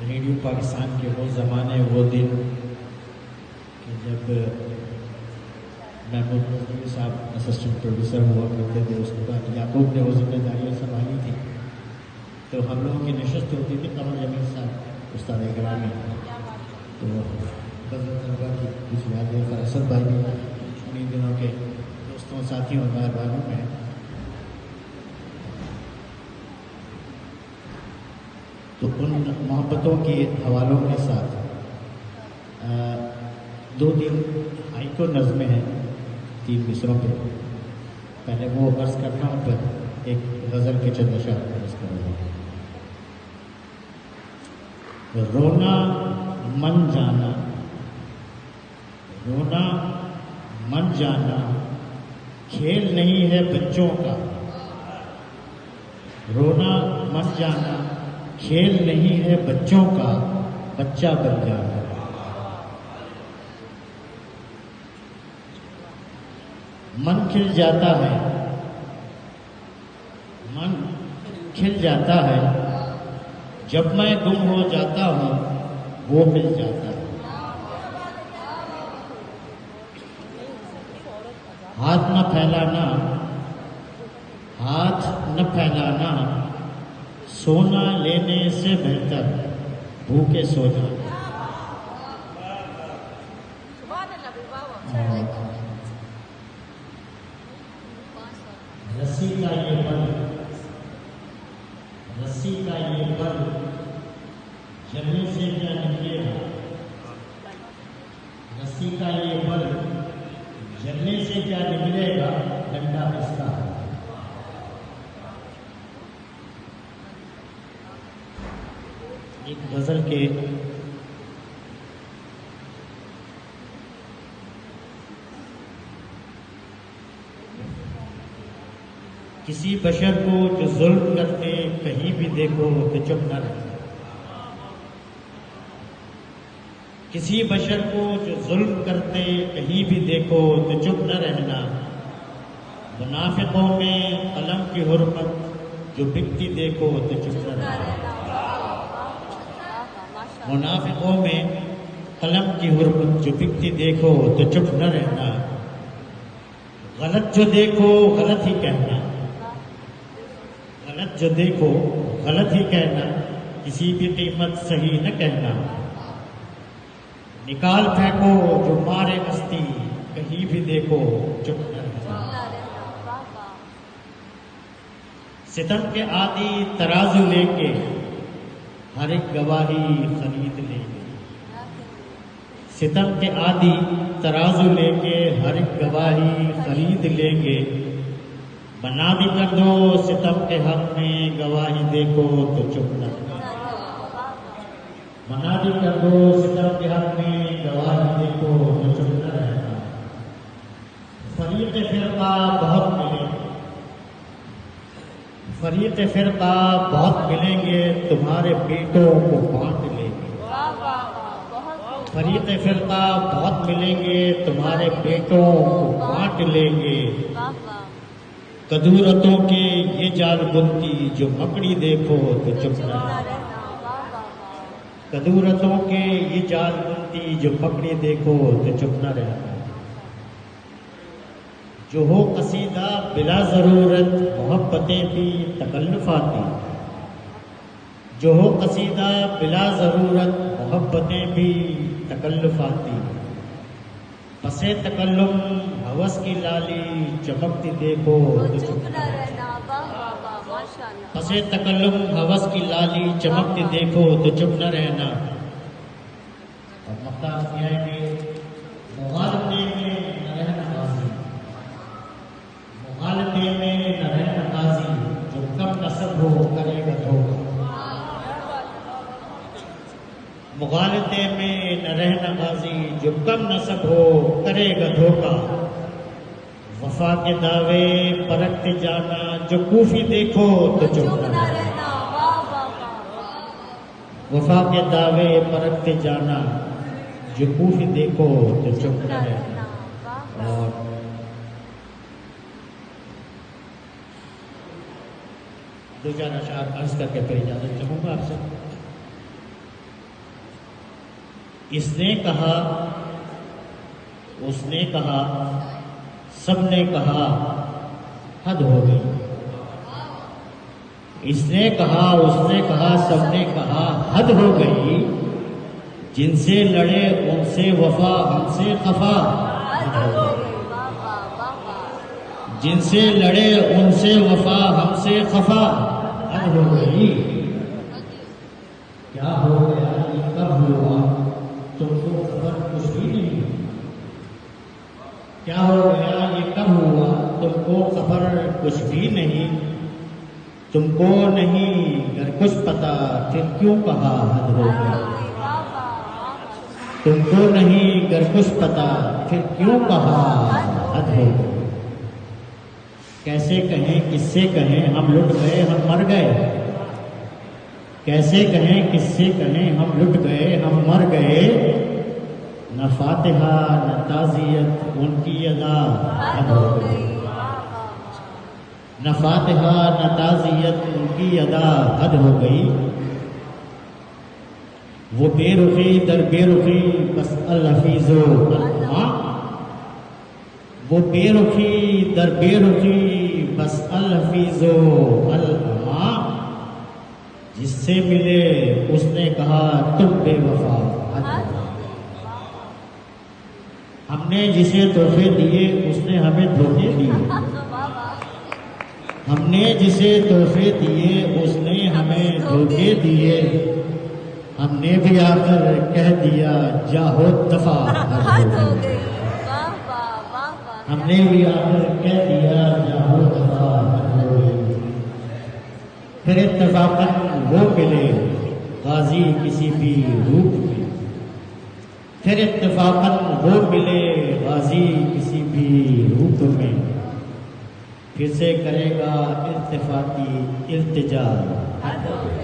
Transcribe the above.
Radio Pakistan کے وہ زمانے وہ دن کہ جب محمود نظری صاحب اسسٹنٹ پروڈیوسر ہوا کرتے تھے، اس کے بعد یعقوب نے وہ ذمہ داریاں سنبھالی تھی، تو ہم لوگوں کی نشست ہوتی تھی قمر جمیل صاحب استاد گرامی، تو غزل طلبہ کی کچھ یادیں فراست بھائی بھی انہیں دنوں کے دوستوں ساتھیوں اور مہربانوں میں. تو ان محبتوں کے حوالوں کے ساتھ دو تین ہائیکو نظمیں ہیں 3 مصروں پہ. پہلے وہ عرض کرتا ہوں، پھر ایک غزل کے چند اشعار عرض کروں گا. رونا من جانا، رونا من جانا کھیل نہیں ہے بچوں کا، رونا من جانا کھیل نہیں ہے بچوں کا، بچہ بن جانا. من کھل جاتا ہے، من کھل جاتا ہے، جب میں گم ہو جاتا ہوں وہ مل جاتا ہے. ہاتھ نہ پھیلانا، ہاتھ نہ پھیلانا، سونا لینے سے بہتر بھوکے سو جانا. رسی کا یہ بل، رسی کا یہ بل جلنے سے کیا نکلے گا، رسی کا یہ بل جلنے سے کیا نکلے گا، ڈنڈا اس کا. ایک غزل کے کسی بشر کو جو ظلم کرتے کہیں بھی دیکھو تو چپ نہ رہنا، کسی بشر کو جو ظلم کرتے کہیں بھی دیکھو تو چپ نہ رہنا. منافقوں میں قلم کی حرمت جو بکتی دیکھو تو چپ نہ رہنا، منافقوں میں قلم کی حرمت جو بکتی دیکھو تو چپ نہ رہنا. غلط جو دیکھو غلط ہی کہنا، غلط جو دیکھو غلط ہی کہنا، کسی بھی قیمت صحیح نہ کہنا. نکال پھینکو جو مارے مستی کہیں بھی دیکھو چپ نہ رہنا. ستم کے عادی ترازو لے کے ہر ایک گواہی خرید لیں گے، ستم کے عادی ترازو لے کے ہر ایک گواہی خرید لیں گے. بنا بھی کر دو ستم کے حق میں گواہی دیکھو تو چپ نہ رہنا، بنا بھی کر دو ستم کے حق میں گواہی دیکھو تو چپ نہ رہنا. فریق فرقہ بہت ملیں گے، فریق فرقہ بہت ملیں گے، تمہارے بیٹوں کو بانٹ لیں گے. فریق فرقہ بہت ملیں گے، تمہارے بیٹوں کو بانٹ لیں گے. کدورتوں کے یہ جال بنتی جو مکڑی دیکھو تو چپ نہ رہنا، کدورتوں کے یہ جال بنتی جو مکڑی دیکھو تو چپ نہ رہنا. جو ہو قصیدہ بلا ضرورت محبتیں بھی تکلف آتی، جو ہو قصیدہ بلا ضرورت محبتیں بھی تکلف آتی. پسے تکلم ہوس کی لالی چمکتی دیکھو تو چپ نہ رہنا، پسے تکلم ہوس کی لالی چمکتی دیکھو تو چپ نہ رہنا. اور مختار کیا ہے کہ مغالطے میں نہ رہنا غازی، مغالطے میں نہ رہنا غازی، جو کم نصب ہو کرے گا دھوکا. مغالطے میں نہ رہنا غازی، جو کم نصب ہو کرے گا دھوکا. وفا کے دعوے پرکھتے جانا، جو کوفی دیکھو تو چپ نہ رہنا، وفا کے دعوے پرکھتے جانا، جو کوفی دیکھو تو چپ نہ رہنا. اور دو چار اشعار عرض کر کے پھر اجازت چاہوں گا آپ سے. اس نے کہا، اس نے کہا، سب نے کہا، حد ہو گئی۔ اس نے کہا، اس نے کہا، سب نے کہا، حد ہو گئی۔ جن سے لڑے ان سے وفا، ہم سے خفا، حد ہو گئی۔ جن سے لڑے ان سے وفا، ہم سے خفا، حد ہو گئی۔ کیا ہو گیا، یہ کب ہوا، تم کو خبر کچھ بھی نہیں۔ کیا ہو گیا، یہ کب ہوا، تم کو خبر کچھ بھی نہیں۔ تم کو نہیں گر کچھ پتا، پھر کیوں کہا حد ہو گئی۔ تم کو نہیں گر کچھ پتا، پھر کیوں کہا حد ہو گئی۔ کیسے کہیں، کس سے کہیں، ہم لٹ گئے، ہم مر گئے۔ کیسے کہیں، کس سے کہیں، ہم لٹ گئے، ہم مر گئے۔ نہ فاتحہ نہ تعزیت ان کی ادا، حد ہو گئی۔ نہ فاتحہ نہ تعزیت ان کی ادا، حد ہو گئی۔ وہ بے رخی در بے رخی بس الحفیظ و الما، وہ بے رخی در بے رخی بس الحفیظ و الما۔ جس سے ملے اس نے کہا تم بے وفا، حد ہو گئی۔ ہم نے جسے تحفے دیے اس نے ہمیں دھوکے دیے۔ ہم نے جسے تحفے دیے اس نے ہمیں دھوکے دیے۔ ہم نے بھی آ کر کہہ دیا جاہو دفع، حد ہو گئی۔ ہم نے بھی آ کر کہہ دیا جاہو دفع، حد ہو گئی۔ پھر اتفاقاً وہ ملے غازی کسی بھی روپ میں۔ پھر اتفاقاً وہ ملے غازی کسی بھی روپ میں۔ پھر سے کرے گا التفاتی التجا، حد ہو گئی۔